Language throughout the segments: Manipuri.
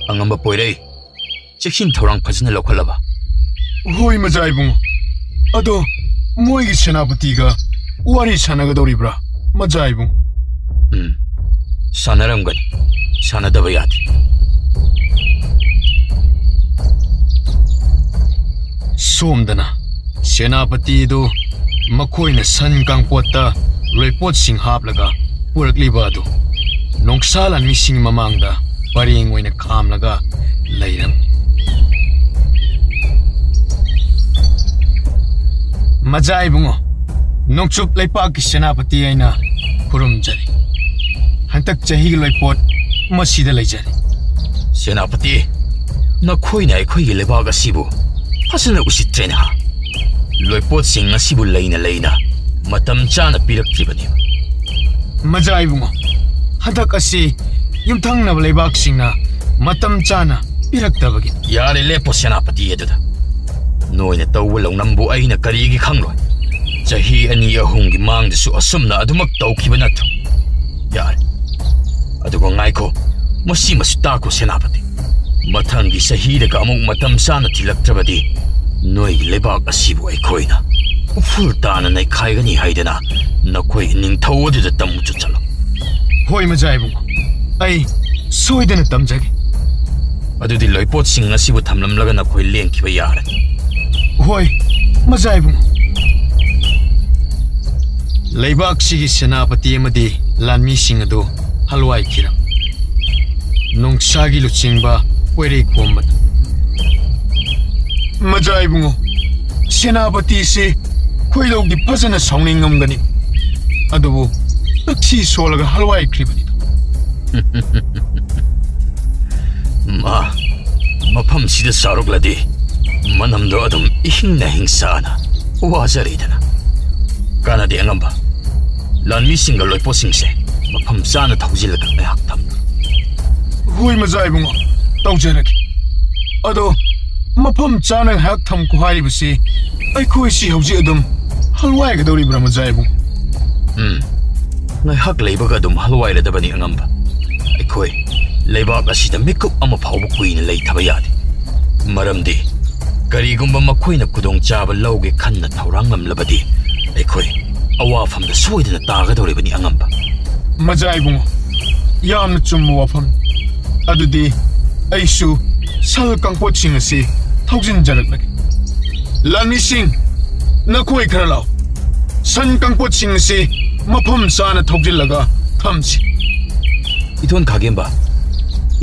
Angamba poirei. Cheksin thorang phajna lokhalaba. Hoi majai bungo. Ado moi gi senapati ga wari sanaga doribra. Majai bungo. Sanaramgani. Sanadaba yadi. Somdana senapati do makoina san kangpota report sing haplaga purakliba do nongsalan mising mamangda paring oina khamlaga leiram majai bungo nongchup leipak ki senapati aina khurumjari hantak chahi gi report masida leijari Senapati nakoina ekhoi gi lebaga sibu Hasana usitrena ha. Loipot sing asibu leina matam chana pirak tribani. Majai bungo. Hadak asi yumthang na leibak singna matam chana pirak tabagi. Yare lepo senapati eduda. Noina tawwalong nambu aina karigi khangloi. Chahi ani ahum gi mangdasu asumna adumak tawkiba nathu. Yare. Adugo ngaiko masi masutako senapati. Mathangi sahida among matam sana tilaktrabadi noi lebak asibu aikoina uful tana nai khaigani haidana nakoi ningthau adu tamu chalo hoi majai bungo ai soidana tamjagi adudi loipot sing asibu thamlamlaga nakoi lengkiba yara hoi majai bungo leibak sigi senapati amadi lanmi sing adu halwai kira nongsagi luchingba Where Combat Majai bungo Senapati se Koilo di Pazana sounding Gani Adobo Taxi Solaga Halwai Kribani Ma Mapam Sida Sarogladi Manam do Adam Ihing Sana Wazaridana Kana de Angamba Lan missing a loiposing se Mapam Sana Tauzilaga Haktam Hui Majai bungo Taujaraki Ado Mapam chana hak tham ko haribasi aikoi si hauji adum halwai ga dori brahma jaibu ngai hak leiba ga dum halwai la dabani angamba aikoi leiba ga sida makeup ama phawbu kuina lei thaba yadi maramdi karigumba makoina kudong chaba lauge khanna thaurang lamlabadi aikoi awafam da soidana taga dori bani angamba majaibu yamna chummu wafam adudi aishu sal kangpot sing asi thousand jarak lagi lani sing nakoi kharalaw san kangpot sing asi mafam sana thousand laga thamsi iton khagemba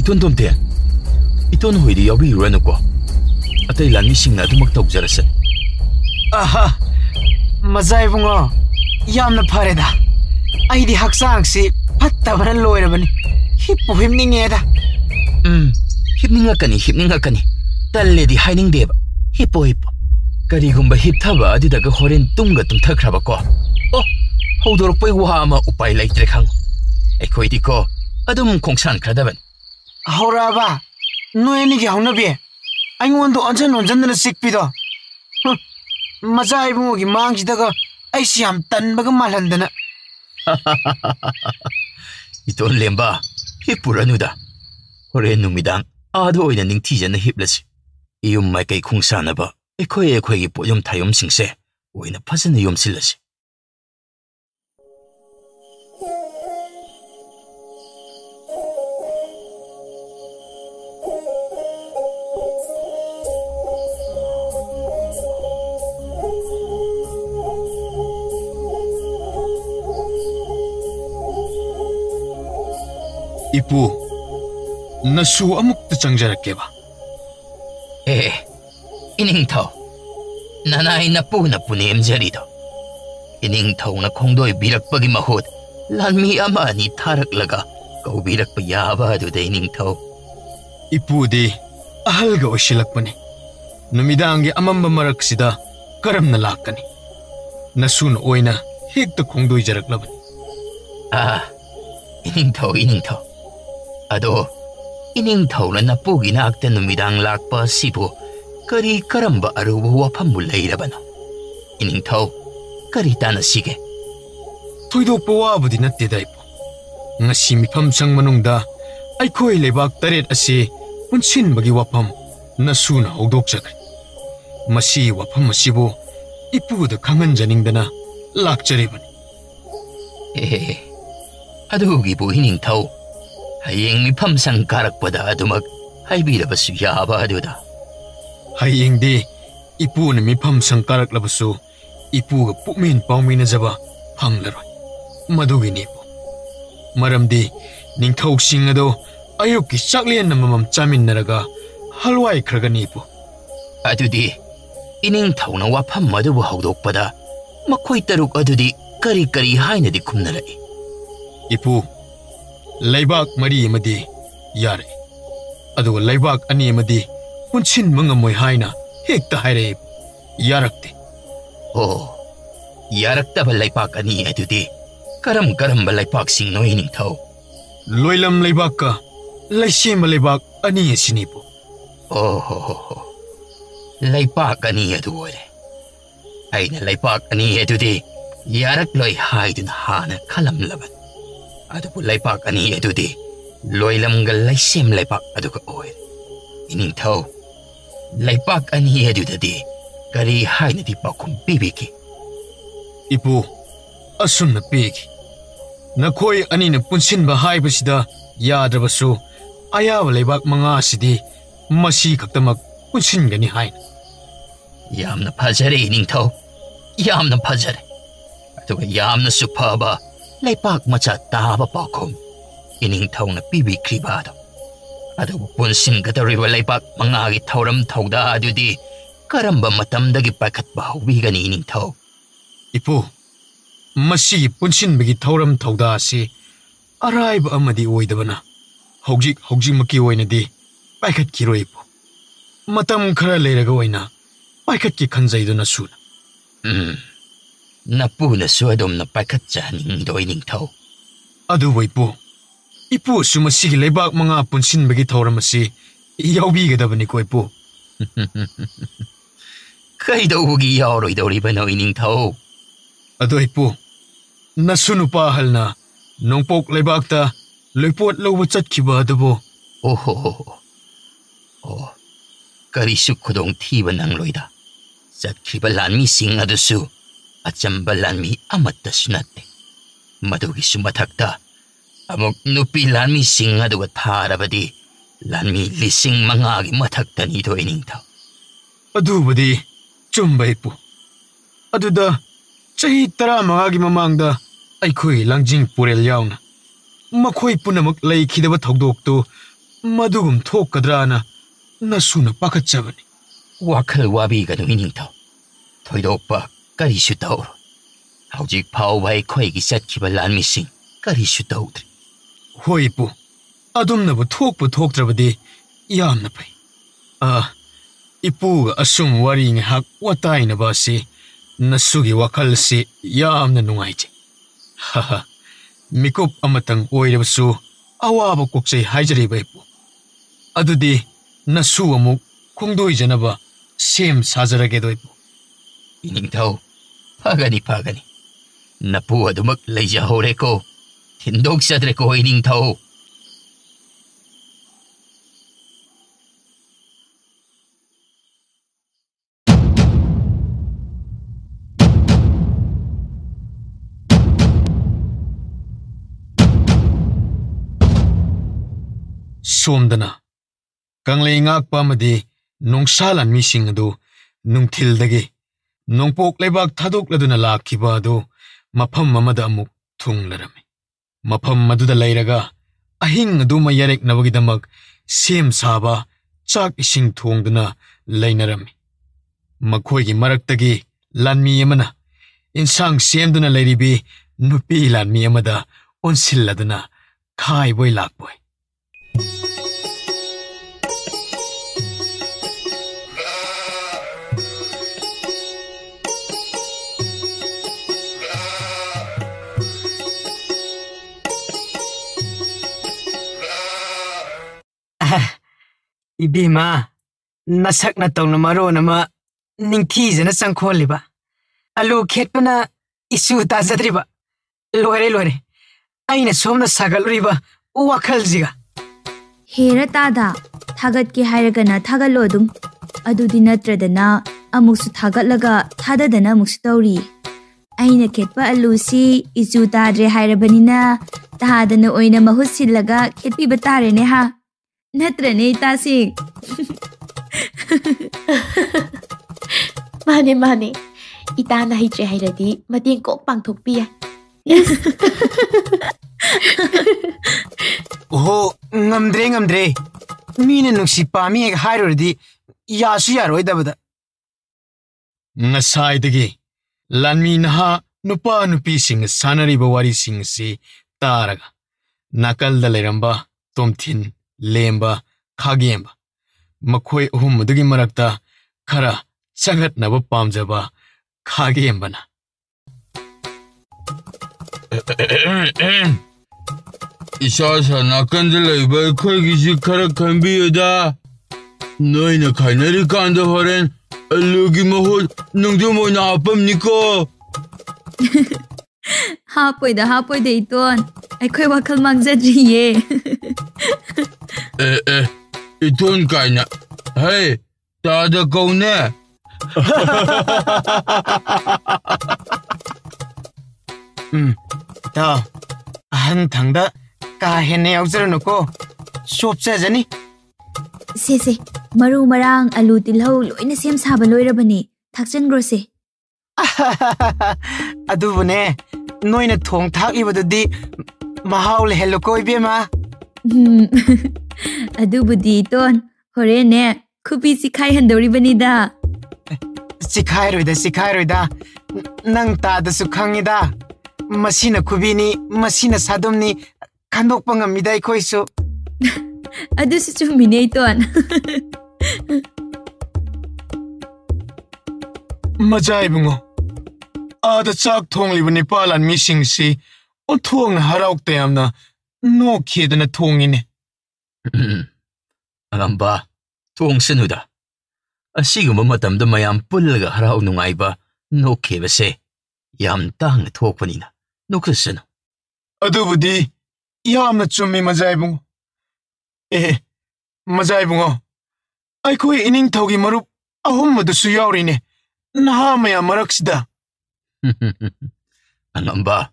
iton tomte iton hoidi yabi ruanako atai lani sing na dumak tawjarase aha majai bungo yamna phareda aidi haksang si phattabana loirabani hippo himningeda hipningakani talledi haining deba hippo karigumba hipthaba adidaga horen tumga tumthakraba ko oh hodorpai wa ama upai laitre khang ekhoidi ko adum khongsan khadaban horaba noeni gi haunabe aingondo onjandana sikpido majai bungo gi mangsidaga aisi am tanbaga malhandana iton lemba hipuranuda horen numidang ado oina ningthijana hiplasi iyum mai kai khungsanaba ekhoi gi poyom thayom singse oina phasana yomsilasi Ipu nasu amuk ta changjarake ba ining thau nanai na punem jarido ining thau na khongdoi birakpagi mahut lanmi ama ani tharak laga kau birakpa yaba adu de ining thau ipu de ahal ga oshilakpani numidangi amamba maraksida karamna lakani nasun oina hekta khongdoi jaraklabani ining thau ado ining thau na napugi na akta numidang lakpa sibu kari karamba aruba wafambu leirabano ining thau kari tana sige thoidokpa wabudi natte daipo ngasi mifam sang manungda aikhoi lebak taret ase ꯄꯨꯟꯁꯤꯟꯕꯒꯤ ꯋꯥꯐꯝ ꯅꯁꯨꯅ ꯍꯧꯗꯣꯛꯆꯈ꯭ꯔꯦ ꯃꯁꯤ ꯋꯥꯐꯝ ꯑꯁꯤꯕꯨ ꯏꯄꯨꯗ ꯈꯪꯍꯟꯖꯅꯤꯡꯗꯅ ꯂꯥꯛꯆꯔꯤꯕꯅꯤ ꯑꯗꯨꯒꯤꯕꯨ ꯏꯅꯤꯡꯊꯧ ꯍꯌꯦꯡ ꯃꯤꯐꯝ ꯁꯪ ꯀꯥꯔꯛꯄꯗ ꯑꯗꯨꯃꯛ ꯍꯥꯏꯕꯤꯔꯕꯁꯨ ꯌꯥꯕ ꯑꯗꯨꯗ ꯍꯌꯦꯡꯗꯤ ꯏꯄꯨꯅ ꯃꯤꯐꯝ ꯁꯪ ꯀꯥꯔꯛꯂꯕꯁꯨ ꯏꯄꯨꯒ ꯄꯨꯛꯃꯦꯟ ꯄꯥꯎꯃꯤꯟꯅꯖꯕ ꯐꯪꯂꯔꯣꯏ ꯃꯗꯨꯒꯤꯅꯤꯕꯨ ꯃꯔꯝꯗꯤ ꯅꯤꯡꯊꯧꯁꯤꯡ ꯑꯗꯣ ꯑꯌꯨꯛꯀꯤ ꯆꯥꯛꯂꯦꯟ ꯑꯃꯃꯝ ꯆꯥꯃꯤꯟꯅꯔꯒ ꯍꯜꯋꯥꯏꯈ꯭ꯔꯒꯅꯤꯕꯨ ꯑꯗꯨꯗꯤ ꯏꯅꯤꯡꯊꯧꯅ ꯋꯥꯐꯝ ꯑꯗꯨꯕꯨ ꯍꯧꯗꯣꯛꯄꯗ ꯃꯈꯣꯏ ꯇꯔꯨꯛ ꯑꯗꯨꯗꯤ ꯀꯔꯤ ꯀꯔꯤ ꯍꯥꯏꯅꯗꯤ ꯈꯨꯝꯅꯔꯛꯏ ꯏꯄꯨ ꯂꯩꯕꯥꯛ ꯃꯔꯤ ꯑꯃꯗꯤ ꯌꯥꯔꯦ ꯑꯗꯨꯒ ꯂꯩꯕꯥꯛ ꯑꯅꯤ ꯑꯃꯗꯤ ꯄꯨꯟꯁꯤꯟꯕ ꯉꯝꯃꯣꯏ ꯍꯥꯏꯅ ꯍꯦꯛꯇ ꯍꯥꯏꯔꯛꯏ ꯌꯥꯔꯛꯇꯦ ꯑꯣ ꯌꯥꯔꯛꯇꯕ ꯂꯩꯄꯥꯛ ꯑꯅꯤ ꯑꯗꯨꯗꯤ ꯀꯔꯝꯕ ꯂꯩꯄꯥꯛꯁꯤꯡꯅꯣ ꯏꯅꯤꯡꯊꯧ ꯂꯣꯏꯂꯝ ꯂꯩꯕꯥꯛꯀ ꯂꯩꯁꯦꯝꯕ ꯂꯩꯕꯥꯛ ꯑꯅꯤ ꯑꯁꯤꯅꯤꯕꯨ ꯑꯣ ꯂꯩꯄꯥꯛ ꯑꯅꯤ ꯑꯗꯨ ꯑꯣꯏꯔꯦ ꯑꯩꯅ ꯂꯩꯄꯥꯛ ꯑꯅꯤ ꯑꯗꯨꯗꯤ ꯌꯥꯔꯛꯂꯣꯏ ꯍꯥꯏꯗꯨꯅ ꯍꯥꯟꯅ ꯈꯜꯂꯝꯂꯕꯅꯤ ꯑꯗꯨꯕꯨ ꯂꯩꯄꯥꯛ ꯑꯅꯤ ꯑꯗꯨꯗꯤ ꯂꯣꯏꯂꯝꯒ ꯂꯩꯁꯦꯝ ꯂꯩꯄꯥꯛ ꯑꯗꯨꯒ ꯑꯣꯏꯔꯦ ꯏꯅꯤꯡꯊꯧ ꯂꯩꯄꯥꯛ ꯑꯅꯤ ꯑꯗꯨꯗꯗꯤ ꯀꯔꯤ ꯍꯥꯏꯅꯗꯤ ꯄꯥꯎꯈꯨꯝ ꯄꯤꯕꯤꯈꯤ ꯏꯄꯨ ꯑꯁꯨꯝꯅ ꯄꯤꯈꯤ ꯅꯈꯣꯏ ꯑꯅꯤꯅ ꯄꯨꯟꯁꯤꯟꯕ ꯍꯥꯏꯕꯁꯤꯗ ꯌꯥꯗ꯭ꯔꯕꯁꯨ ꯑꯌꯥꯕ ꯂꯩꯕꯥꯛ ꯃꯉꯥ ꯑꯁꯤꯗꯤ ꯃꯁꯤ ꯈꯛꯇꯃꯛ ꯄꯨꯟꯁꯤꯟꯒꯅꯤ ꯍꯥꯏꯅ ꯌꯥꯝꯅ ꯐꯖꯔꯦ ꯏꯅꯤꯡꯊꯧ ꯌꯥꯝꯅ ꯐꯖꯔꯦ ꯑꯗꯨꯒ ꯌꯥꯝꯅꯁꯨ ꯐꯕ ꯂꯩꯄꯥꯛ ꯃꯆꯥ ꯇꯥꯕ ꯄꯥꯎꯈꯨꯝ ꯏꯅꯤꯡꯊꯧꯅ ꯄꯤꯕꯤꯈ꯭ꯔꯤꯕ ꯑꯗꯨꯕꯨ ꯄꯨꯟꯁꯤꯟꯒꯗꯧꯔꯤꯕ ꯂꯩꯄꯥꯛ ꯃꯉꯥꯒꯤ ꯊꯧꯔꯝ ꯊꯧꯗꯥ ꯑꯗꯨꯗꯤ ꯀꯔꯝꯕ ꯃꯇꯝꯗꯒꯤ ꯄꯥꯏꯈꯠꯄ ꯍꯧꯕꯤꯒꯅꯤ ꯏꯅꯤꯡꯊꯧ ꯏꯄꯨ ꯃꯁꯤꯒꯤ ꯄꯨꯟꯁꯤꯟꯕꯒꯤ ꯊꯧꯔꯝ ꯊꯧꯗꯥ ꯑꯁꯤ ꯑꯔꯥꯏꯕ ꯑꯃꯗꯤ ꯑꯣꯏꯗꯕꯅ ꯍꯧꯖꯤꯛꯃꯛꯀꯤ ꯑꯣꯏꯅꯗꯤ ꯄꯥꯏꯈꯠꯈꯤꯔꯣꯏ ꯏꯄꯨ ꯃꯇꯝ ꯈꯔ ꯂꯩꯔꯒ ꯑꯣꯏꯅ ꯄꯥꯏꯈꯠꯀꯤ ꯈꯟꯖꯩꯗꯨꯅ ꯁꯨꯅ ꯅꯄꯨꯅꯁꯨ ꯑꯗꯨꯝꯅ ꯄꯥꯏꯈꯠꯆꯍꯟꯅꯤꯡꯉꯤꯗꯣ ꯏꯅꯤꯡꯊꯧ ꯑꯗꯨꯕꯨ ꯏꯄꯨꯁꯨ ꯃꯁꯤꯒꯤ ꯂꯩꯕꯥꯛ ꯃꯉꯥ ꯄꯨꯟꯁꯤꯟꯕꯒꯤ ꯊꯧꯔꯝ ꯑꯁꯤ ꯌꯥꯎꯕꯤꯒꯗꯕꯅꯤꯀꯣ ꯏꯄꯨ ꯀꯩꯗꯧꯕꯒꯤ ꯌꯥꯎꯔꯣꯏꯗꯧꯔꯤꯕꯅꯣ ꯏꯅꯤꯡꯊꯧ ꯑꯗꯣ ꯏꯄꯨ ꯅꯁꯨ ꯅꯨꯄꯥ ꯑꯍꯜꯅ ꯅꯣꯡꯄꯣꯛ ꯂꯩꯕꯥꯛꯇ ꯂꯣꯏꯄꯣꯠ ꯂꯧꯕ ꯆꯠꯈꯤꯕ ꯑꯗꯨꯕꯨ ꯑꯣ ꯀꯔꯤꯁꯨ ꯈꯨꯗꯣꯡꯊꯤꯕ ꯅꯪꯂꯣꯏꯗ ꯆꯠꯈꯤꯕ ꯂꯥꯟꯃꯤꯁꯤꯡ ꯑꯗꯨꯁꯨ ꯑꯆꯝꯕ ꯂꯥꯟꯃꯤ ꯑꯃꯠꯇꯁꯨ ꯅꯠꯇꯦ ꯃꯗꯨꯒꯤꯁꯨ ꯃꯊꯛꯇ ꯑꯃꯨꯛ ꯅꯨꯄꯤ ꯂꯥꯟꯃꯤꯁꯤꯡ ꯑꯗꯨꯒ ꯊꯥꯔꯕꯗꯤ ꯂꯥꯟꯃꯤ 5,000ꯒꯤ ꯃꯊꯛꯇꯅꯤꯗꯣ ꯏꯅꯤꯡꯊꯧ ꯑꯗꯨꯕꯨꯗꯤ ꯆꯨꯝꯕ ꯏꯄꯨ ꯑꯗꯨꯗ ꯆꯍꯤ 15ꯒꯤ ꯃꯃꯥꯡꯗ ꯑꯩꯈꯣꯏ ꯂꯥꯡꯖꯤꯡ ꯄꯨꯔꯦꯜ ꯌꯥꯎꯅ ꯃꯈꯣꯏ ꯄꯨꯝꯅꯃꯛ ꯂꯩꯈꯤꯗꯕ ꯊꯧꯗꯣꯛꯇꯨ ꯃꯗꯨꯒꯨꯝ ꯊꯣꯛꯀꯗ꯭ꯔꯥꯅ ꯅꯁꯨꯅ ꯄꯥꯈꯠꯆꯕꯅꯤ ꯋꯥꯈꯜ ꯋꯥꯕꯤꯒꯅꯨ ꯏꯅꯤꯡꯊꯧ ꯊꯣꯏꯗꯣꯛꯄ ꯀꯔꯤꯁꯨ ꯇꯧꯔꯣꯏ ꯍꯧꯖꯤꯛ ꯐꯥꯎꯕ ꯑꯩꯈꯣꯏꯒꯤ ꯆꯠꯈꯤꯕ ꯂꯥꯟꯃꯤꯁꯤꯡ ꯀꯔꯤꯁꯨ ꯇꯧꯗ꯭ꯔꯤ ꯍꯣꯏ ꯏꯄꯨ ꯑꯗꯨꯝꯅꯕꯨ ꯊꯣꯛꯄꯨ ꯊꯣꯛꯇ꯭ꯔꯕꯗꯤ ꯌꯥꯝꯅ ꯐꯩ ꯏꯄꯨꯒ ꯑꯁꯨꯝ ꯋꯥꯔꯤ ꯉꯥꯏꯍꯥꯛ ꯋꯥꯇꯥꯏꯅꯕ ꯑꯁꯤ ꯅꯁꯨꯒꯤ ꯋꯥꯈꯜꯁꯤ ꯌꯥꯝꯅ ꯅꯨꯡꯉꯥꯏꯖꯩ ꯃꯤꯀꯨꯞ ꯑꯃꯇꯪ ꯑꯣꯏꯔꯕꯁꯨ ꯑꯋꯥꯕ ꯀꯣꯛꯆꯩ ꯍꯥꯏꯖꯔꯤꯕ ꯏꯄꯨ ꯑꯗꯨꯗꯤ ꯅꯁꯨ ꯑꯃꯨꯛ ꯈꯣꯡꯗꯣꯏꯖꯅꯕ ꯁꯦꯝ ꯁꯥꯖꯔꯒꯦꯗꯣ ꯏꯄꯨ ꯏꯅꯤꯡꯊꯧ ꯐꯒꯅꯤ ꯅꯄꯨ ꯑꯗꯨꯃꯛ ꯂꯩꯖꯍꯧꯔꯦꯀꯣ ꯊꯤꯟꯗꯣꯛꯆꯗ꯭ꯔꯦꯀꯣ ꯏꯅꯤꯡꯊꯧ ꯁꯣꯝꯗꯅ ꯀꯪꯂꯩ ꯉꯥꯛꯄ ꯑꯃꯗꯤ ꯅꯣꯡꯁꯥ ꯂꯥꯟꯃꯤꯁꯤꯡ ꯑꯗꯨ ꯅꯨꯡꯊꯤꯜꯗꯒꯤ ꯅꯣꯡꯄꯣꯛ ꯂꯩꯕꯥꯛ ꯊꯥꯗꯣꯛꯂꯗꯨꯅ ꯂꯥꯛꯈꯤꯕ ꯑꯗꯨ ꯃꯐꯝ ꯑꯃꯗ ꯑꯃꯨꯛ ꯊꯨꯡꯂꯔꯝꯃꯤ ꯃꯐꯝ ꯑꯗꯨꯗ ꯂꯩꯔꯒ ꯑꯍꯤꯡ ꯑꯗꯨꯃ ꯌꯥꯔꯦꯛꯅꯕꯒꯤꯗꯃꯛ ꯁꯦꯝ ꯁꯥꯕ ꯆꯥꯛ ꯏꯁꯤꯡ ꯊꯣꯡꯗꯨꯅ ꯂꯩꯅꯔꯝꯃꯤ ꯃꯈꯣꯏꯒꯤ ꯃꯔꯛꯇꯒꯤ ꯂꯥꯟꯃꯤ ꯑꯃꯅ ꯏꯟꯁꯥꯡ ꯁꯦꯝꯗꯨꯅ ꯂꯩꯔꯤꯕꯤ ꯅꯨꯄꯤ ꯂꯥꯟꯃꯤ ꯑꯃꯗ ꯑꯣꯟꯁꯤꯜꯂꯗꯨꯅ ꯈꯥꯏꯕꯣꯏ ꯂꯥꯛꯄꯣꯏ Ibima, nasak na tong na maro na ma ningtiza na sangkholiba. Alu khetpana isu ta zadriba. Lore. Aina somna sagal riba wakhal ziga. Hera tada, thagat ki hairagana thagalo dum. Adudi natradana amuksu thagatlaga thadadana amuksu tauri. Aina ketpa alusi isu tadre hairabanina tahadana oina mahut sillaga ketpi batare ne ha. Natrane tasi. Mane. Itana hitre hairadi mating kok pangthokpi ai. Oh, ngamdre. Mina nungsi pami ek hairodi yasu yaroi dabada. Ngasai Lanmi naha nupa nupi sing sanariba wari sing si taraga. Nakal da leramba, tomthin, lemba, khagemba. Makhoi uhumudagi marakta khara chagat naba pamjaba khagemba na. Isa sa nakanda laiba aikoigisi khara khanbiyuda. Noina khainari kanda horen alugi mahut nungdu moina hapamniko. Hapoida iton. Aikoi wakal mangzadriye. Iton kaina. Hey, tada kaune. Da, ahan thangda ka henne yauzarnuko. Shopsajani. Se, maru marang alu tilhau loina sem saba loirabani. Thakchan grose. Adubune, noina thong thak ibadudi mahau le hello ko ibema. Adubudi ton. Horene, kupi sikai handoribani da. Sikhairoi da. Nang ta da sukhangida. Masina kubini, masina sadumni khandok pangamida ikoisu. Adu su chumine ton. Majai bungo. Ada chak thong libani palan missing si. O thong harauk tayamna. No kidana thongine. Angamba, tuong sinuda. Asiguma matamda mayam pullaga harau nungaiba no kebase. Yam tang thokpanina. No kusano. Adubudi yamna chummi majai bungo. Majai bungo. Aikoi ining thogi marup ahum madusu yaurine. Naha maya maraksida. Angamba,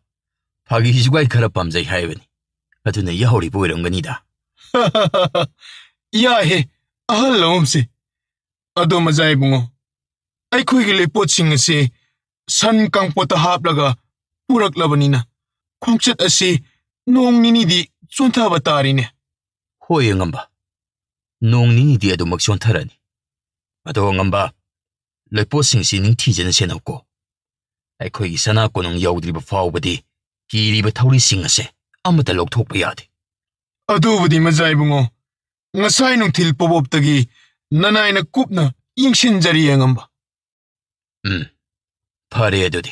pagi hisugai khara pamjai haibani. Aduna yauri boiramganida. Yahe, ahal omse. Ado majai bungo. Aikoi gile poching se san kangpota haplaga purak labanina. Khongchat ase nong nini di chonta batarine. Hoi angamba. Nong nini di adu magchontarani. Ado angamba. Lepo singsi ning tijana senauko. Aikoi sana ko nong yaudriba faubadi kiriba thauri singase amata lokthokpa yade. Adubudi majai bungo. Ngasai nung thil poboptagi nanaina kupna yingsinjari angamba. Phare adudi.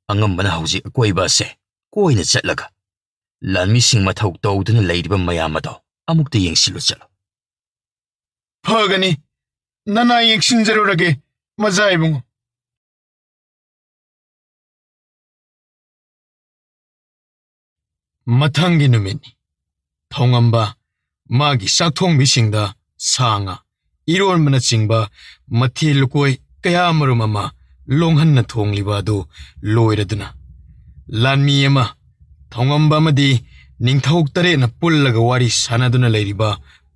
Angambana hauji koiba se koina chatlaga. Lanmi sing mathau tawduna leiriba mayam ado amukta yengsilu chalo. Phagani nanai yingsinjarurage majai bungo. Mathangi numini. Thongamba magi sakthong bisingda sanga irol mana chingba mathil koi kaya marumama longhanna thongliba du loiraduna lanmi ema thongamba madi ningthok tare na pullaga wari sanaduna leiriba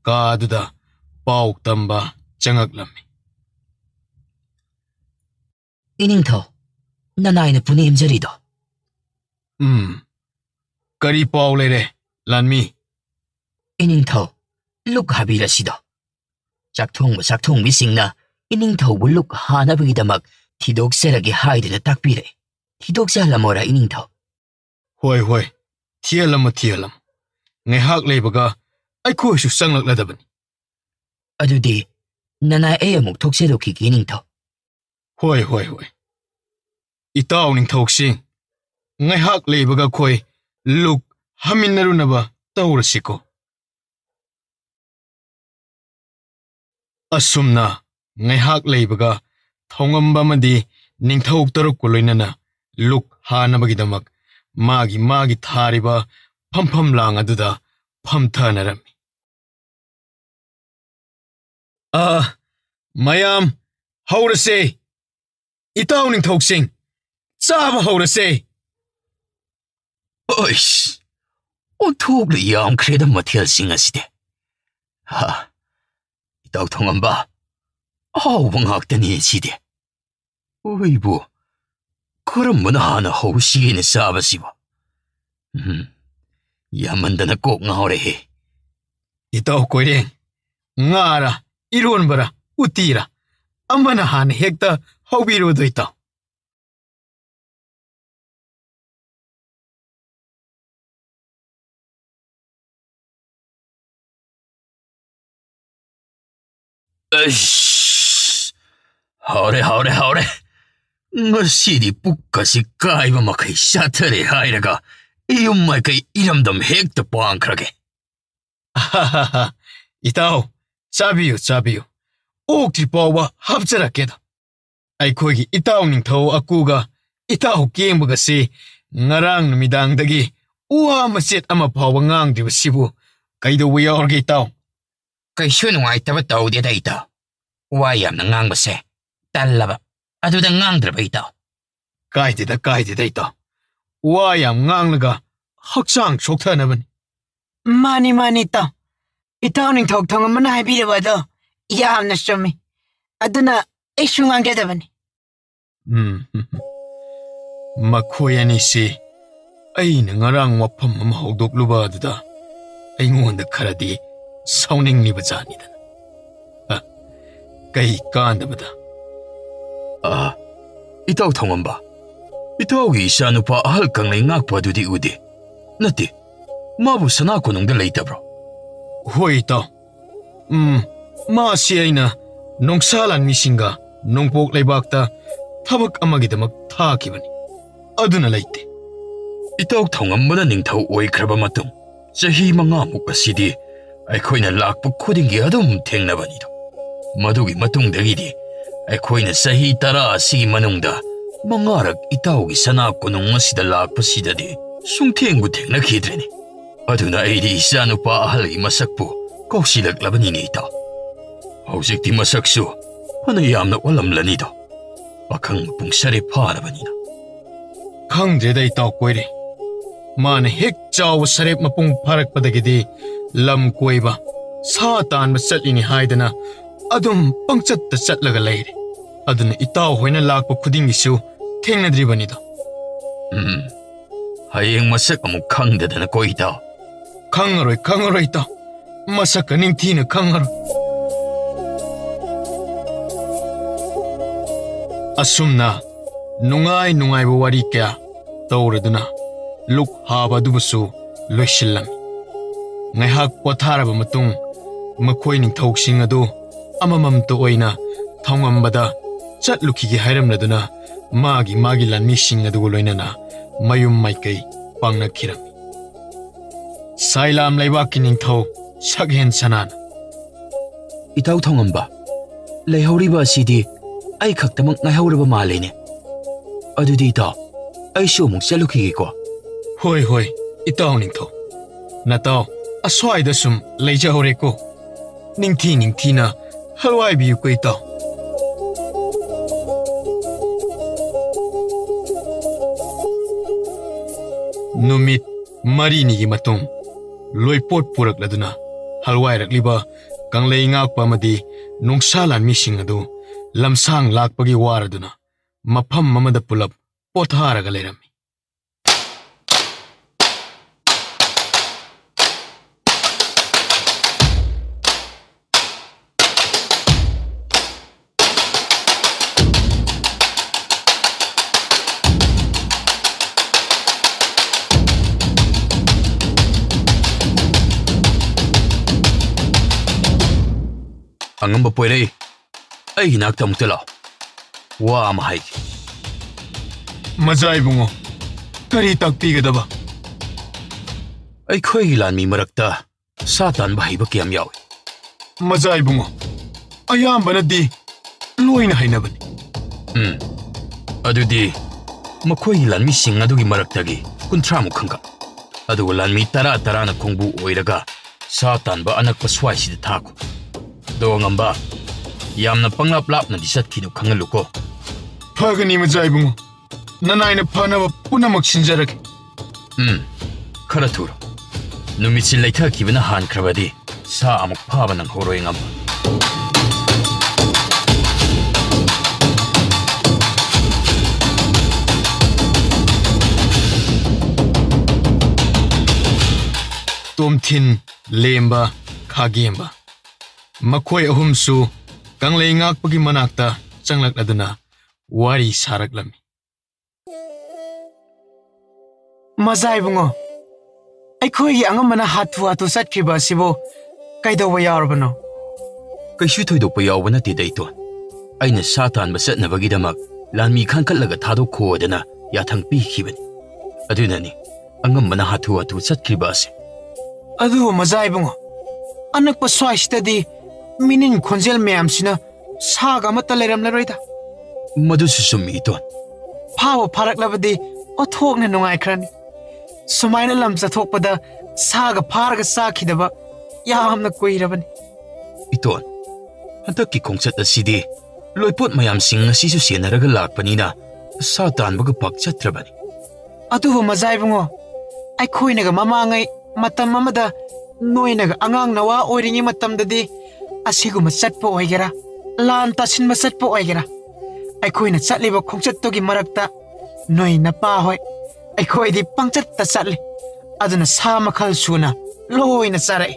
kaduda pauk tamba changaklami Iningtho nanaina punim jarido. Kari pauk leire lanmi Iningtho luk habira sido. Sakthong bisingna iningtho buluk hanabidamak tidok seragi haidina takpire. Tidok salamora iningtho. Hoi thialam ngehak leibaga aikoi su sanglak ladabani. Adudi nanai e amuk thoksero ki iningtho. Hoi itaw ning thoksing ngehak leibaga khoi luk haminarunaba tawrasiko. Asumna ngehak leibaga thongamba madi ningthok taruk koloinana luk hanabagidamak magi thariba phampham lang aduda phamthanarami. mayam haurase itaw ning thoksing chaba haurase Oish, onthok le yam kreda mathel sing aside. Ha, itaw thongamba. Aw wangak tani side. Oibu, karam mana hana hausi ne sabasiba. Yamandana kok ngahore he. itaw koireng ngara ironbara utira amana han hekta hawbiru doita Haure. Ngasidi pukkasi kaiba makai satare hairaga. Iyumai kai iramdam hekta pangkrage. itaw chabiyu okti pawa hapchara keda aikhogi itaw ning tho akuga itaw kembaga se ngarang numidang dagi uwa machet ama pawa ngang diba sibu kaido wi orge itaw Kaisu nuwaitaba tawdeda itaw. Wayam na ngang se. Talaba. Aduda ngang draba itaw. kaidida itaw uwa yam ngang naga hakchang chokthanaban Mani itaw. Itaw ning thok thong amana haibiraba do. Yamna chumi. Aduna isu ngangedabani. Makhoi ani se aina ngarang wafam ama hawdokluba aduda aingonda kharadi sauning ni bajani da kai kandabada Itaw thongamba. Itawgi isa nupa ahal kang lay ngakpa dudi udi. Nati, mabu sana kunong da laytabro. hoi itaw ma si aina nongsalan misinga nongpok laybakta thabak amagidamak thakibani aduna laite Itaw thongambana ningthaw oikraba matung. Sahi mangamuk asidi aikhoina lakpa khudingi adum thengnabanido. Madugi matungdagidi aikhoina sahi tara asigi manungda mangarak itawgi sana kunong asida lakpa sidadi sungthengbu thengnakhidreni. Aduna aidi isa nupa ahalgi masakpu kausilaklabanini itaw. Hawjikti masaksu hana yamna walamlanido. Pakhang pungsari pharabanina. khangdreda itaw koire mana hek chaw sarep mapung pharak padagidi lam koiba sa tan ma chatlini haidana adum pangchat ta chatlaga leire aduna itaw hoina lakpa khuding isu thengnadribani da Hayeng masak amuk khangdadana ko itaw. khangaroi itaw masak kaning thina khangaro asumna nungai bo wari kya tawraduna luk haba dubusu loisillam ngaihak potharaba matung makhoi ning thoksing adu amamam to oina thongambada chatlukhigi hairamladuna magi lanmi sing adu loinana mayum maikai pangna khiram sailam laibaki ning tho sakhen sanan Itaw thongamba. Layhawriba asidi ay khaktamang ngayhawraba malene. Adudi itaw, ay sumong salukigi ko. hoi itaw ning tho nataw aswai da sum leija hore ko ning thi na halwai bi ko itaw numit marini gi matung loipot purak laduna halwai rakliba kanglei ngak pamadi nungsalan mising adu lamsang lakpagi waraduna mafam mamada pulap potharaga leirami Angamba poirei. Ay hinakta mutala. Wa mahai. Mazai bungo kari takpigadaba Ay khoi gilan mi marakta satan bahaiba kiyam yawi. mazai bungo ayambana di loina hainabani Adudi makhoi gilan mi sing adugi maraktagi kunthra mukhanga. Aduga lan mi tara na khongbu oiraga satan ba anak paswai sida thako. Do ngamba ꯌꯥꯝꯅ ꯄꯪꯂꯥꯞ ꯂꯥꯞꯅꯗꯤ ꯆꯠꯈꯤꯅꯨ ꯈꯪꯍꯜꯂꯨꯀꯣ ꯐꯒꯅꯤ ꯃꯆꯥ ꯏꯕꯨꯡꯉꯣ ꯅꯅꯥꯏꯅ ꯐꯅꯕ ꯄꯨꯝꯅꯃꯛ ꯁꯤꯟꯖꯔꯒꯦ खरा थुर नुमितसि लैथखिबना हानख्रबदि सा अमुक फाबा नंहरोय ngam तोमथिन लेम्बा खागेम्बा मखोय अहुमसु कंगलै ngakpagi manakta changlakladuna wari saraklami मजा इबुंगो अखोई अंगमना हाथु हाथु सत्खिबा सिबो कैदौबा यारबनो कैसु थोइदोकपा यावबा नते दैतो अइना सा तानबा चटनबगिदमक लानमी खानखटलगा थादोखोदना याथंग पिखिबनि अदुननि अंगमना हाथु हाथु सत्खिबा से अदु मजा इबुंगो अनकपा स्वाइस्टदि मिनिन खोंजेल म्यामसिना सागा मत लेरमलरोइदा मदुसु सुमी तो फाव फारकलबदि ओथोकने नुंगाइख्रनि सुमाइना लम चथोकपदा सागा फारगा साखिदबा यामना कोइरबनि इतोन हंतकी खोंचत असिदि लोइपोट मयाम सिंग असिसु सेनरगा लाकपनिना सा तानबगा पाक चत्रबनि अदु मजा इबुंगो अखोइनगा ममांगै मतम अमदा नोइनगा अंगांग नवा ओइरिङि मतमददि असिगुम चटपो ओइगेरा लान तासिनबा चटपो ओइगेरा अखोइना चटलिबा खोंचत्तोगी मरक्ता नोइ नपा होय अखोइदि पंचत्ता चटलि अदुना सा मखल सुना लोइना चारै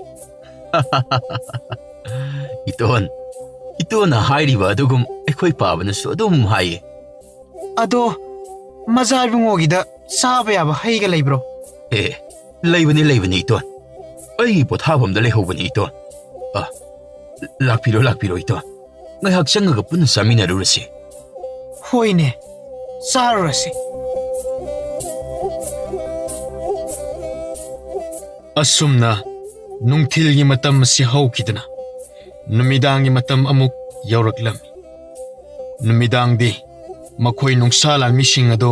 इतोन हाइरिबा अदुगुम अखोइ पाबनसु अदुम हाइए अदो मजा इबुंगोगिदा साबा याबा हैगा लैब्रो ए लैबनि इतोन अई पोथाफमदा लेहौबनि इतोन लाक्पिरो इतोन ngahak changaga punna saminarurasi होइने चारुरसी असुमना नुंगथिलगी मतम असि हौखिदना नुमिदांगी मतम अमुक यौरक्लमी नुमिदांगदि मखोइ नुंसा लालमिसिंग अदो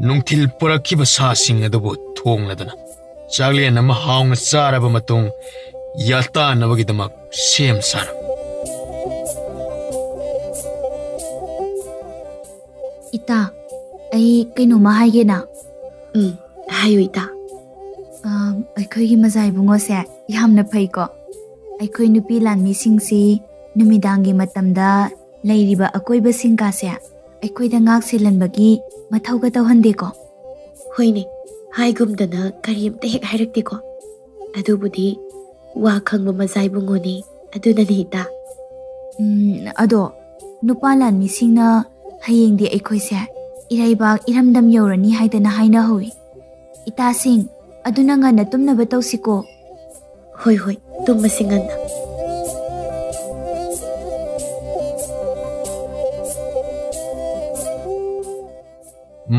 नुंगथिल पुरखिबा सासिंग अदोबो थोंगलदना चागलेन अमा हाउंग चारबा मतुंग यातानबगिदमक सेम सारम इता आई कइनोमा हाइगेना हायो इता अखोइगी मजा इबुंगोसे यामना फैको अखोइ नुपी लानमिसिंगसी नुमिदांगी मतमदा लैरिबा अकोइबसिंग कासे अखोइदा ngak सिलनबगी मथौगा तौहंदेको होइने हाइगुमदना करियमते हेक हाइरक्तेको अदुबुदी वा खंगबा मजा इबुंगोनी अदुननि इता अदो नुपा लानमिसिंगना हयेंदी अखोइसे इराइबाग इरमदम यौरनी हाइदना हाइना होई इतासिंग अदुना ngana tumnaba tawsiko होय होय तुमसिंगना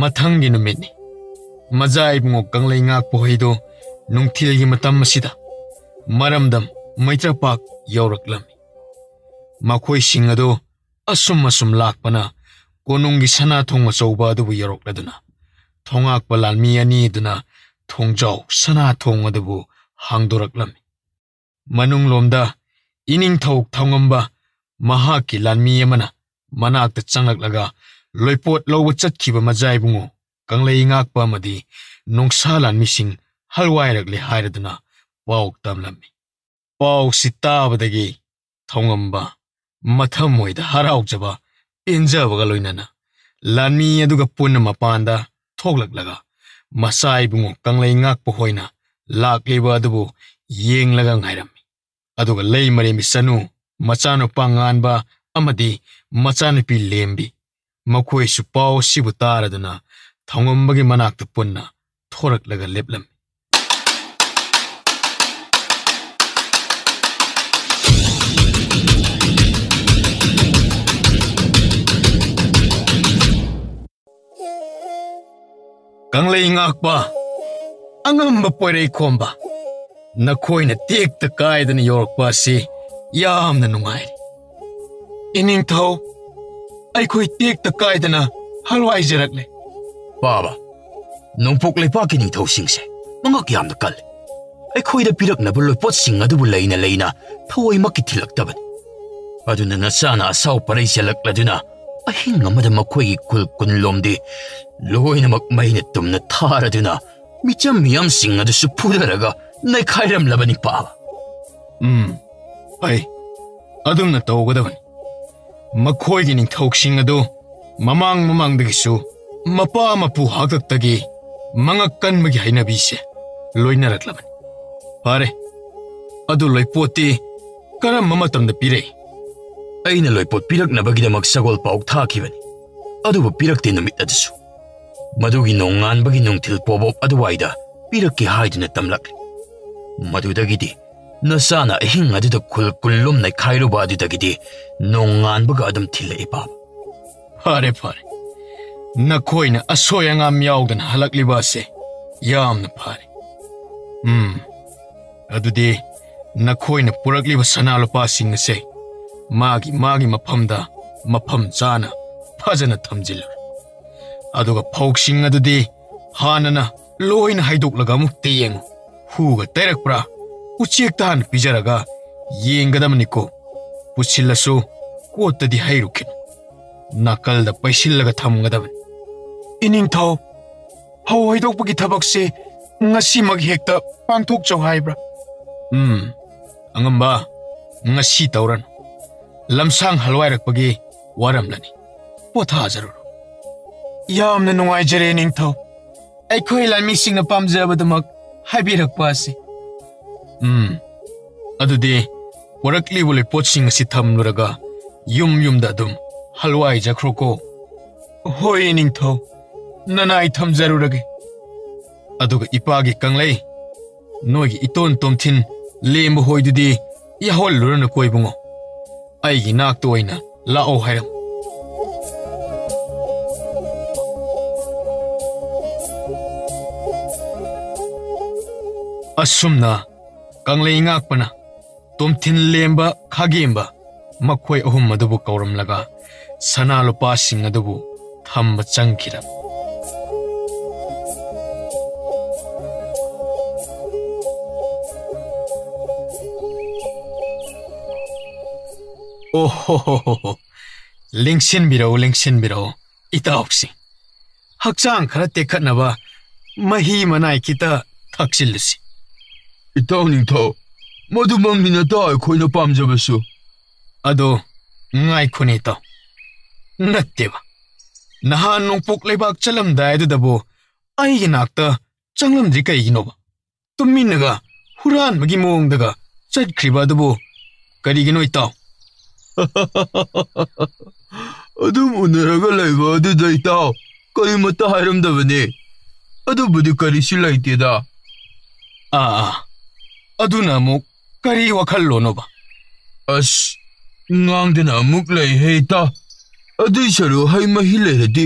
मथंगी नुमिनी मजा Ibungo कंगलै ngakpo hoido nungthilgi matam asida maramdam maitrapak yauraklam makhoi sing ado asum lakpana konungi sana thong achouba adu yorokladuna thongak palalmi ani duna thongjau sana thong adu hangdoraklam manung lomda ining thok thongamba mahaki lanmi amana manakta changlak loipot lowa chatkhiba majai bungo kanglei ngakpa madi nongsa lanmi sing halwairakle hairaduna pauk tamlami pauk sitabadagi thongamba mathamoida haraukjaba enjabaga loinana lanmi aduga punna mapanda thoklaklaga masai bungo kanglei ngakpa hoina lakleba adubu yenglaga ngairami aduga lei mare misanu machano panganba amadi machano pi lembi makhoi su pau sibu taraduna thongombagi manakta punna thoraklaga leplam kanglei ngakpa angamba poirei khomba nakhoina tekta kaidana yorokpa si yamna nungai ining thau ai khoi tekta kaidana halwai jarakle baba nongpok lepa ki ning thau singse mangak yamna kal ai khoida pirak na buloi pot sing adu leina thoi makki thilak taban ꯑꯗꯨꯅ ꯅꯆꯥꯅ ꯑꯁꯥꯎ ꯄꯔꯩ ꯆꯦꯜꯂꯛꯂꯗꯨꯅ ꯑꯍꯤꯡ ꯑꯃꯗ ꯃꯈꯣꯏꯒꯤ ꯈꯨꯜ ꯀꯨꯟꯂꯣꯝꯗꯤ ꯂꯣꯏꯅꯃꯛ ꯃꯩꯅ ꯇꯨꯝꯅ ꯊꯥꯔꯗꯨꯅ ꯃꯤꯆꯝ ꯃꯤꯌꯥꯝꯁꯤꯡ ꯑꯗꯨꯁꯨ ꯐꯨꯗꯔꯒ ꯅꯩꯈꯥꯏꯔꯝꯂꯕꯅꯤ ꯄꯥꯕ. ꯐꯩ. ꯑꯗꯨꯝꯅ ꯇꯧꯒꯗꯕꯅꯤ. ꯃꯈꯣꯏꯒꯤ ꯅꯤꯡꯊꯧꯁꯤꯡ ꯑꯗꯨ ꯃꯃꯥꯡꯗꯒꯤꯁꯨ ꯃꯄꯥ ꯃꯄꯨ ꯍꯥꯛꯇꯛꯇꯒꯤ ꯃꯉꯛ ꯀꯟꯕꯒꯤ ꯍꯩꯅꯕꯤꯁꯦ ꯂꯣꯏꯅꯔꯛꯂꯕꯅꯤ. ꯐꯔꯦ. ꯑꯗꯨ ꯂꯣꯏꯄꯣꯠꯇꯤ ꯀꯔꯝꯕ ꯃꯇꯝꯗ ꯄꯤꯔꯛꯏ? ꯑꯩꯅ ꯂꯣꯏꯄꯣꯠ ꯄꯤꯔꯛꯅꯕꯒꯤꯗꯃꯛ ꯁꯒꯣꯜ ꯄꯥꯎ ꯊꯥꯈꯤꯕꯅꯤ. ꯑꯗꯨꯕꯨ ꯄꯤꯔꯛꯇꯦ ꯅꯨꯃꯤꯠ ꯑꯗꯨꯁꯨ. ꯃꯗꯨꯒꯤ ꯅꯣꯡꯉꯥꯟꯕꯒꯤ ꯅꯨꯡꯊꯤꯜ ꯄꯣꯕꯣꯞ ꯑꯗꯨꯋꯥꯏꯗ ꯄꯤꯔꯛꯀꯦ ꯍꯥꯏꯗꯨꯅ ꯇꯝꯂꯛꯂꯤ. ꯃꯗꯨꯗꯒꯤꯗꯤ ꯅꯆꯥꯅ ꯑꯍꯤꯡ ꯑꯗꯨꯗ ꯈꯨꯜ ꯀꯨꯟꯂꯣꯝ ꯅꯩꯈꯥꯏꯔꯨꯕ ꯑꯗꯨꯗꯒꯤꯗꯤ ꯅꯣꯡꯉꯥꯟꯕꯒ ꯑꯗꯨꯝ ꯊꯤꯜꯂꯛꯏ ꯄꯥꯕ. ꯐꯔꯦ ꯐꯔꯦ. ꯅꯈꯣꯏꯅ ꯑꯁꯣꯏ ꯑꯉꯥꯝ ꯌꯥꯎꯗꯅ ꯍꯜꯂꯛꯂꯤꯕ ꯑꯁꯦ ꯌꯥꯝꯅ ꯐꯔꯦ. ꯑꯗꯨꯗꯤ ꯅꯈꯣꯏꯅ ꯄꯨꯔꯛꯂꯤꯕ ꯁꯅꯥ ꯂꯨꯄꯥꯁꯤꯡ ꯑꯁꯦ ꯃꯥꯒꯤ ꯃꯐꯝꯗ ꯃꯐꯝ ꯆꯥꯅ ꯐꯖꯅ ꯊꯝꯖꯤꯜꯂꯨ. ꯑꯗꯨꯒ ꯐꯧꯁꯤꯡ ꯑꯗꯨꯗꯤ ꯍꯥꯟꯅꯅ ꯂꯣꯏꯅ ꯍꯩꯗꯣꯛꯂꯒ ꯑꯃꯨꯛꯇ ꯌꯦꯡꯉꯨ. ꯍꯨꯒ ꯇꯩꯔꯛꯄ꯭ꯔꯥ ꯎꯆꯦꯛꯇ ꯍꯥꯟꯅ ꯄꯤꯖꯔꯒ ꯌꯦꯡꯒꯗꯕꯅꯤꯀꯣ. ꯄꯨꯁꯤꯜꯂꯁꯨ ꯀꯣꯠꯇꯗꯤ ꯍꯩꯔꯨꯈꯤꯅꯨ. ꯅꯥꯀꯜꯗ ꯄꯩꯁꯤꯜꯂꯒ ꯊꯝꯒꯗꯕꯅꯤ. ꯏꯅꯤꯡꯊꯧ, ꯐꯧ ꯍꯩꯗꯣꯛꯄꯒꯤ ꯊꯕꯛꯁꯦ ꯉꯁꯤꯃꯛ ꯍꯦꯛꯇ ꯄꯥꯡꯊꯣꯛꯆꯧ ꯍꯥꯏꯕ꯭ꯔꯥ? ꯑꯉꯝꯕ, ꯉꯁꯤ ꯇꯧꯔꯅꯨ. ꯂꯝꯁꯥꯡ ꯍꯜꯋꯥꯏꯔꯛꯄꯒꯤ ꯋꯥꯔꯝꯂꯅꯤ. ꯄꯣꯊꯥꯖꯔꯨꯔꯣ. ꯌꯥꯝꯅ ꯅꯨꯡꯉꯥꯏꯖꯔꯦ ꯅꯤꯡꯊꯧ. ꯑꯩꯈꯣꯏ ꯂꯥꯟꯃꯤꯁꯤꯡꯅ ꯄꯥꯝꯖꯕꯗꯃꯛ ꯍꯥꯏꯕꯤꯔꯛꯄ ꯑꯁꯤ. ꯑꯗꯨꯗꯤ ꯄꯨꯔꯛꯂꯤꯕ ꯂꯣꯏꯄꯣꯠꯁꯤꯡ ꯑꯁꯤ ꯊꯝꯂꯨꯔꯒ ꯌꯨꯝꯗ ꯑꯗꯨꯝ ꯍꯜꯋꯥꯏꯖꯈ꯭ꯔꯣꯀꯣ. ꯍꯣꯏ ꯅꯤꯡꯊꯧ, ꯅꯅꯥꯏ ꯊꯝꯖꯔꯨꯔꯒꯦ. ꯑꯗꯨꯒ ꯏꯄꯥꯒꯤ ꯀꯪꯂꯩ, ꯅꯣꯏꯒꯤ ꯏꯇꯣꯟ ꯇꯣꯝꯊꯤꯟ ꯂꯦꯝꯕ ꯍꯣꯏꯗꯨꯗꯤ ꯌꯥꯍꯧꯍꯜꯂꯨꯔꯅꯨ ꯀꯣꯏꯕꯨꯡꯉꯣ. ꯑꯩꯒꯤ ꯅꯥꯛꯇ ꯑꯣꯏꯅ ꯂꯥꯛꯑꯣ ꯍꯥꯏꯔꯝ. ꯑꯁꯨꯝꯅ ꯀꯪꯂꯩ ꯉꯥꯛꯄꯅ ꯇꯣꯝꯊꯤꯟ ꯂꯦꯝꯕ ꯈꯥꯒꯦꯝꯕ ꯃꯈꯣꯏ ꯑꯍꯨꯝ ꯑꯗꯨꯕꯨ ꯀꯧꯔꯝꯂꯒ ꯁꯅꯥ ꯂꯨꯄꯥꯁꯤꯡ ꯑꯗꯨꯕꯨ ꯊꯝꯕ ꯆꯪꯈꯤꯔꯝ. ꯑꯣꯍꯣ, ꯂꯦꯡꯁꯤꯟꯕꯤꯔꯛꯎ ꯏꯇꯥꯎꯁꯤꯡ. ꯍꯛꯆꯥꯡ ꯈꯔ ꯇꯦꯛꯈꯠꯅꯕ ꯃꯍꯤ ꯃꯅꯥꯏ ꯈꯤꯇ ꯊꯛꯆꯤꯜꯂꯨꯁꯤ. ꯏꯇꯥꯎ ꯅꯤꯡꯊꯧ, ꯃꯗꯨꯃꯛꯅꯤ ꯅꯇꯥ ꯑꯩꯈꯣꯏꯅ ꯄꯥꯝꯖꯕꯁꯨ. ꯑꯗꯣ ꯉꯥꯏꯈꯣꯅꯦ ꯏꯇꯥꯎ. ꯅꯠꯇꯦꯕ, ꯅꯍꯥꯟ ꯅꯣꯡꯄꯣꯛ ꯂꯩꯕꯥꯛ ꯆꯠꯂꯝꯗꯥꯏ ꯑꯗꯨꯗꯕꯨ ꯑꯩꯒꯤ ꯅꯥꯛꯇ ꯆꯪꯂꯝꯗ꯭ꯔꯤ ꯀꯩꯒꯤꯅꯣꯕ? ꯇꯨꯃꯤꯟꯅꯒ ꯍꯨꯔꯥꯟꯕꯒꯤ ꯃꯑꯣꯡꯗꯒ ꯆꯠꯈ꯭ꯔꯤꯕ ꯑꯗꯨꯕꯨ ꯀꯔꯤꯒꯤꯅꯣ ꯏꯇꯥꯎ? ꯑꯗꯨꯝ ꯎꯅꯔꯒ ꯂꯩꯕ ꯑꯗꯨꯗ ꯏꯇꯥꯎ ꯀꯔꯤꯃꯠꯇ ꯍꯥꯏꯔꯝꯗꯕꯅꯤ. ꯑꯗꯨꯕꯨꯗꯤ ꯀꯔꯤꯁꯨ ꯂꯩꯇꯦꯗ. ꯑꯗꯨꯅ ꯑꯃꯨꯛ ꯀꯔꯤ ꯋꯥꯈꯜꯂꯣꯅꯣꯕ? ꯑꯁ, ꯉꯥꯡꯗꯅ ꯑꯃꯨꯛ ꯂꯩꯍꯦ ꯏꯇꯥꯎ. ꯑꯗꯨꯏ ꯁꯔꯨꯛ ꯍꯩ ꯃꯍꯤ ꯂꯩꯔꯗꯤ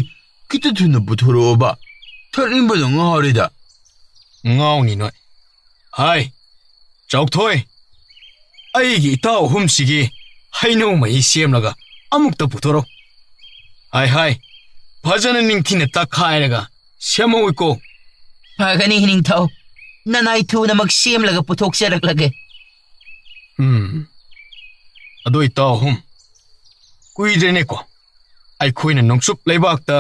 ꯈꯤꯇ ꯊꯨꯅ ꯄꯨꯊꯣꯔꯛꯑꯣꯕ. ꯊꯛꯅꯤꯡꯕꯅ ꯉꯥꯎꯔꯦꯗ. ꯉꯥꯎꯅꯤ ꯅꯣꯏ. ꯍꯥꯏ ꯆꯥꯎꯊꯣꯏ, ꯑꯩꯒꯤ ꯏꯇꯥꯎ ꯑꯍꯨꯝꯁꯤꯒꯤ ꯍꯩꯅꯧ ꯃꯍꯤ ꯁꯦꯝꯂꯒ ꯑꯃꯨꯛꯇ ꯄꯨꯊꯣꯔꯛꯎ. ꯍꯥꯏ ꯐꯖꯅ ꯅꯤꯡꯊꯤꯅ ꯇꯛꯈꯥꯏꯔꯒ ꯁꯦꯝꯍꯧꯏꯀꯣ. ꯐꯒꯅꯤ ꯅꯤꯡꯊꯧ, ꯅꯅꯥꯏ ꯊꯨꯅꯃꯛ ꯁꯦꯝꯂꯒ ꯄꯨꯊꯣꯛꯆꯔꯛꯂꯒꯦ. ꯑꯗꯣ ꯏꯇꯥꯎ ꯑꯍꯨꯝ, ꯀꯨꯏꯗ꯭ꯔꯦꯅꯦꯀꯣ ꯑꯩꯈꯣꯏꯅ ꯅꯣꯡꯆꯨꯞ ꯂꯩꯕꯥꯛꯇ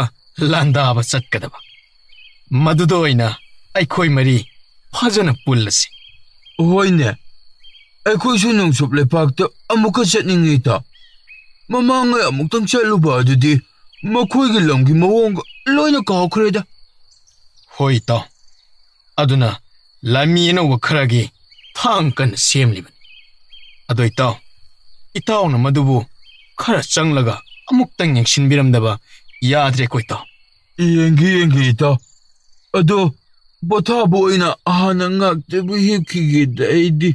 ꯂꯥꯟꯗꯥꯕ ꯆꯠꯀꯗꯕ. ꯃꯗꯨꯗ ꯑꯣꯏꯅ ꯑꯩꯈꯣꯏ ꯃꯔꯤ ꯐꯖꯅ ꯄꯨꯜꯂꯁꯤ. ꯍꯣꯏꯅꯦ, ꯑꯩꯈꯣꯏꯁꯨ ꯅꯣꯡꯆꯨꯞ ꯂꯩꯄꯥꯛꯇ ꯑꯃꯨꯛꯀ ꯆꯠꯅꯤꯡꯉꯤ ꯏꯇꯥꯎ. ꯃꯃꯥꯡꯉꯩ ꯑꯃꯨꯛꯇꯪ ꯆꯠꯂꯨꯕ ꯑꯗꯨꯗꯤ ꯃꯈꯣꯏꯒꯤ ꯂꯝꯒꯤ ꯃꯑꯣꯡꯒ ꯂꯣꯏꯅ ꯀꯥꯎꯈ꯭ꯔꯦꯗ. ꯍꯣꯏ ꯏꯇꯥꯎ, ꯑꯗꯨꯅ ꯂꯥꯟꯃꯤ ꯑꯅꯧꯕ ꯈꯔꯒꯤ ꯊꯥꯡ ꯀꯟꯅ ꯁꯦꯝꯂꯤꯕꯅꯤ. ꯑꯗꯣ ꯏꯇꯥꯎꯅ ꯃꯗꯨꯕꯨ ꯈꯔ ꯆꯪꯂꯒ ꯑꯃꯨꯛꯇꯪ ꯌꯦꯡꯁꯤꯟꯕꯤꯔꯝꯗꯕ ꯌꯥꯗ꯭ꯔꯦꯀꯣ ꯏꯇꯥꯎ. ꯌꯦꯡꯒꯦ ꯏꯇꯥꯎ. ꯑꯗꯣ ꯄꯣꯊꯥꯕ ꯑꯣꯏꯅ ꯍꯥꯟꯅ ꯉꯥꯛꯇꯕꯨ ꯍꯤꯞꯈꯤꯒꯦꯗ ꯑꯩꯗꯤ.